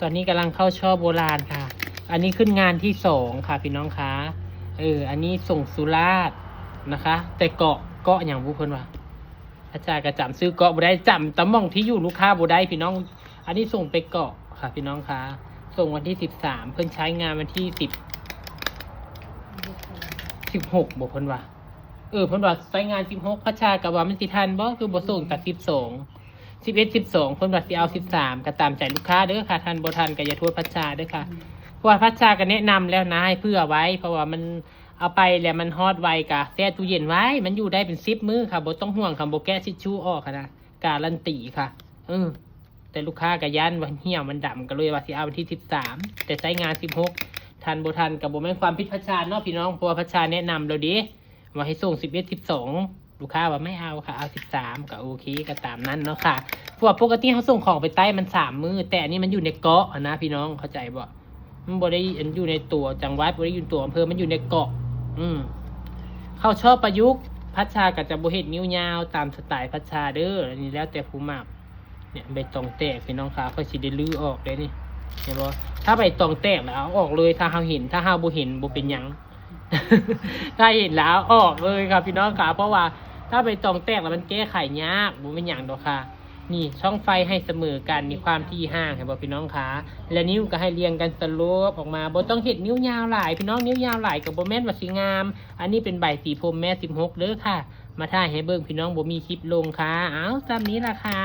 ตอนนี้กำลังเข้าช่อโบราณค่ะ อันนี้ขึ้นงานที่2ค่ะพี่น้องคะอันนี้ส่งสุราษฎร์นะคะ แต่เกาะอย่างบุคคลว่าอาจารย์ก็จำซื้อเกาะบ่ได้จำตำม่องที่อยู่ลูกค้าบ่ได้พี่น้อง อันนี้ส่งไปเกาะค่ะพี่น้องคะส่งวันที่13เพิ่งใช้งานวันที่16บอกเพิ่นว่าเพิ่นว่าใช้งาน16พัชชากับว่ามันสิทันบ่คือบ่ส่งแต่12 11 12เพิ่นว่าสิเอา13ก็ตามใจลูกค้าเด้อค่ะทันบ่ทันก็อย่าโทษพัชชาเด้อค่ะเพราะว่าพัชชาก็แนะนำแล้วนะให้เผื่อไว้เพราะว่ามันเอาไปแล้วมันฮอดไวกะแช่ตู้เย็นไว้มันอยู่ได้เป็น10มื้อค่ะบ่ต้องห่วงค่ะบ่แก้ทิชชู่ออกค่ะนะการันตีค่ะแต่ลูกค้าก็ยันว่าเหี่ยวมันดำก็เลยว่าสิเอาวันที่13แต่ใช้งาน16ทันบ่ทันก็บ่แม่นความผิดพัชชาเนาะพี่น้องเพราะว่าพัชชาแนะนำแล้วดิว่าให้ส่ง11 12ลูกค้าว่าไม่เอาค่ะเอา13ก็โอเคก็ตามนั้นเนาะค่ะเพราะว่าปกติเขาส่งของไปใต้มัน3มื้อแต่อันนี้มันอยู่ในเกาะนะพี่น้องเข้าใจบ่มันบ่ได้อยู่ในตัวจังหวัดบ่ได้อยู่ตัวอำเภอมันอยู่ในเกาะเขาชอบประยุกต์พัชชาก็จะบ่เฮ็ดนิ้วยาวตามสไตล์พัชชาเด้ออันนี้แล้วแต่ผู้มักเนี่ยใบตองแตกพี่น้องค่ะค่อยสิได้ลื้อออกเลยนี่เห็นบ่ถ้าใบตองแตกแล้วเอาออกเลยถ้าเฮาเห็นถ้าเฮาบ่เห็นบ่เป็นหยัง ถ้าเห็นแล้วออกเลยครับพี่น้องค่ะเพราะว่าถ้าใบตองแตกแล้วมันแก้ไขยากบ่เป็นหยังดอกค่ะนี่ช่องไฟให้เสมอกันมีความที่ห่างเห็นบ่พี่น้องค่ะและนิ้วก็ให้เรียงกันสโลปออกมาบ่ต้องเฮ็ดนิ้วยาวหลายพี่น้องนิ้วยาวหลายก็บ่แม่นว่าสิงามอันนี้เป็นใบสีพรมแม่16เด้อค่ะมาถ่ายให้เบิ่งพี่น้องบ่มีคลิปลงค่ะเอาซ้ำนี้ล่ะค่ะ